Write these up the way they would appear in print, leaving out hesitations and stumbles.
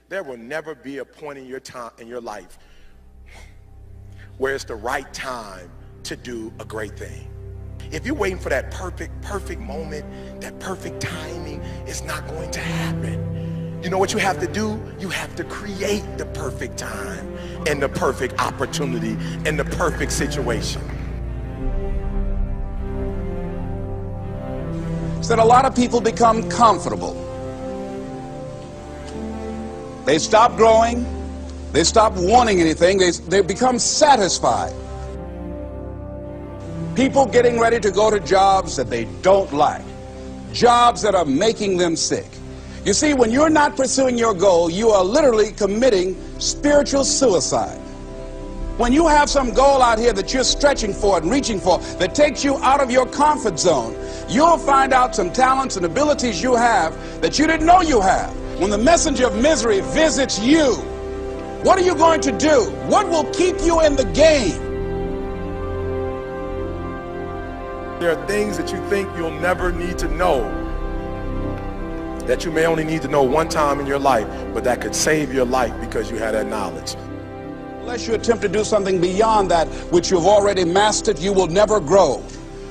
There will never be a point in your time, in your life, where it's the right time to do a great thing. If you're waiting for that perfect moment, that perfect timing, it's not going to happen. You know what you have to do? You have to create the perfect time and the perfect opportunity and the perfect situation. So that a lot of people become comfortable. They stop growing. They stop wanting anything. They become satisfied. People getting ready to go to jobs that they don't like. Jobs that are making them sick. You see, when you're not pursuing your goal, you are literally committing spiritual suicide. When you have some goal out here that you're stretching for and reaching for that takes you out of your comfort zone, you'll find out some talents and abilities you have that you didn't know you have. When the messenger of misery visits you, what are you going to do? What will keep you in the game? There are things that you think you'll never need to know, that you may only need to know one time in your life, but that could save your life because you had that knowledge. Unless you attempt to do something beyond that which you've already mastered, you will never grow.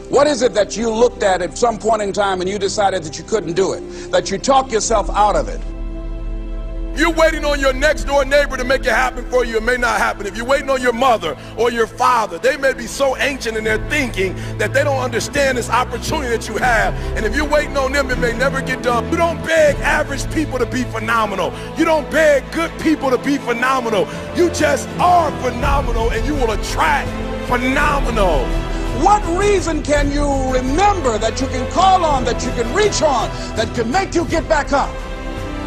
What is it that you looked at some point in time and you decided that you couldn't do it, that you talked yourself out of it? You're waiting on your next door neighbor to make it happen for you. It may not happen. If you're waiting on your mother or your father, they may be so ancient in their thinking that they don't understand this opportunity that you have. And if you're waiting on them, it may never get done. You don't beg average people to be phenomenal. You don't beg good people to be phenomenal. You just are phenomenal, and you will attract phenomenal. What reason can you remember that you can call on, that you can reach on, that can make you get back up?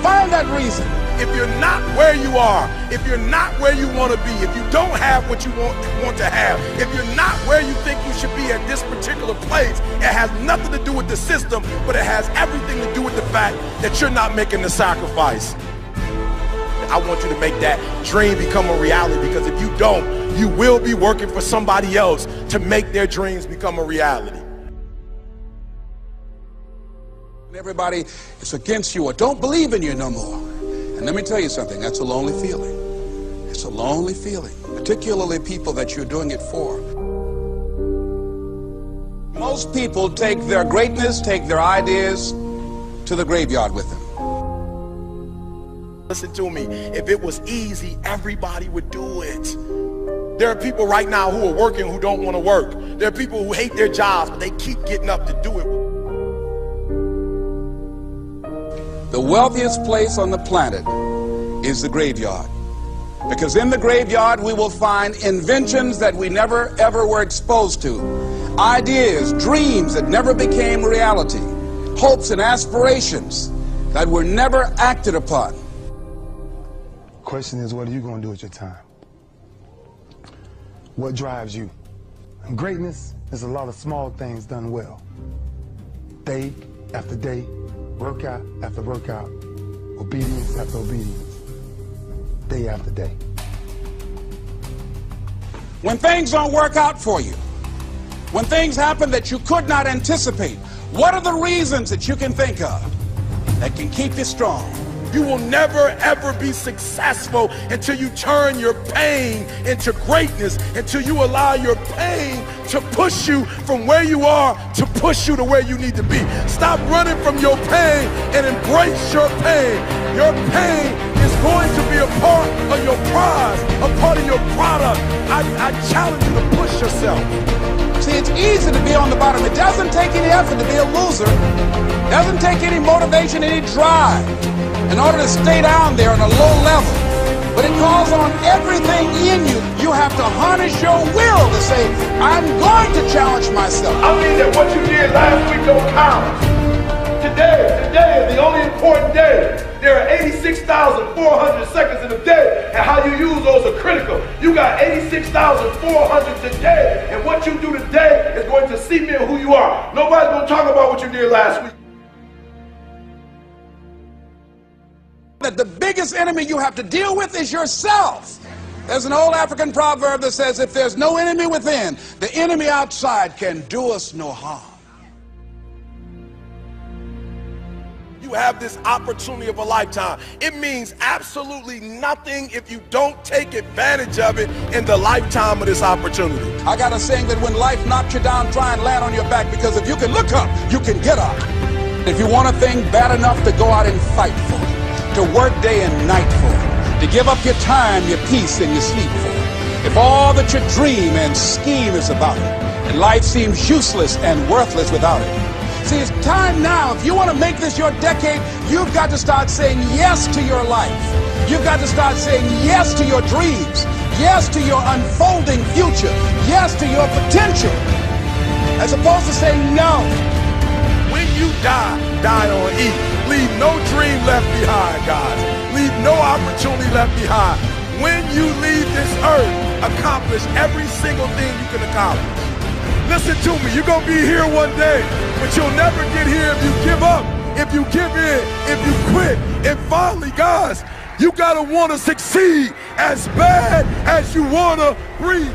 Find that reason. If you're not where you are, if you're not where you want to be, if you don't have what you want to have, if you're not where you think you should be at this particular place, it has nothing to do with the system, but it has everything to do with the fact that you're not making the sacrifice. I want you to make that dream become a reality, because if you don't, you will be working for somebody else to make their dreams become a reality. Everybody is against you or don't believe in you no more. And let me tell you something, that's a lonely feeling. It's a lonely feeling, particularly people that you're doing it for. Most people take their greatness, take their ideas to the graveyard with them. Listen to me, if it was easy, everybody would do it. There are people right now who are working who don't want to work. There are people who hate their jobs, but they keep getting up to do it. The wealthiest place on the planet is the graveyard. Because in the graveyard we will find inventions that we never ever were exposed to. Ideas, dreams that never became reality. Hopes and aspirations that were never acted upon. Question is, what are you going to do with your time? What drives you? And greatness is a lot of small things done well. Day after day, workout after workout, obedience after obedience, day after day. When things don't work out for you, when things happen that you could not anticipate, what are the reasons that you can think of that can keep you strong? You will never ever be successful until you turn your pain into greatness, until you allow your pain to push you from where you are to push you to where you need to be. Stop running from your pain and embrace your pain. Your pain is going to be a part of your prize, a part of your product. I challenge you to push yourself. See, it's easy to be on the bottom. It doesn't take any effort to be a loser. It doesn't take any motivation, any drive in order to stay down there on a low level. But it calls on everything in you. You have to harness your will to say, I'm going to challenge myself. I mean that what you did last week don't count. Today is the only important day. There are 86,400 seconds in a day, and how you use those are critical. You got 86,400 today, and what you do today is going to cement who you are. Nobody's going to talk about what you did last week. That the biggest enemy you have to deal with is yourself. There's an old African proverb that says, if there's no enemy within, the enemy outside can do us no harm. You you have this opportunity of a lifetime. It means absolutely nothing if you don't take advantage of it in the lifetime of this opportunity. I got a saying that when life knocks you down, try and land on your back, because if you can look up, you can get up. If you want a thing bad enough to go out and fight for it, to work day and night for it, to give up your time, your peace, and your sleep for it, if all that you dream and scheme is about it, and life seems useless and worthless without it. See, it's time now. If you want to make this your decade, you've got to start saying yes to your life. You've got to start saying yes to your dreams, yes to your unfolding future, yes to your potential, as opposed to saying no. When you die, die on E. Leave no dream left behind, guys. Leave no opportunity left behind. When you leave this earth, accomplish every single thing you can accomplish. Listen to me, you're going to be here one day, but you'll never get here if you give up, if you give in, if you quit. And finally, guys, you got to want to succeed as bad as you want to breathe.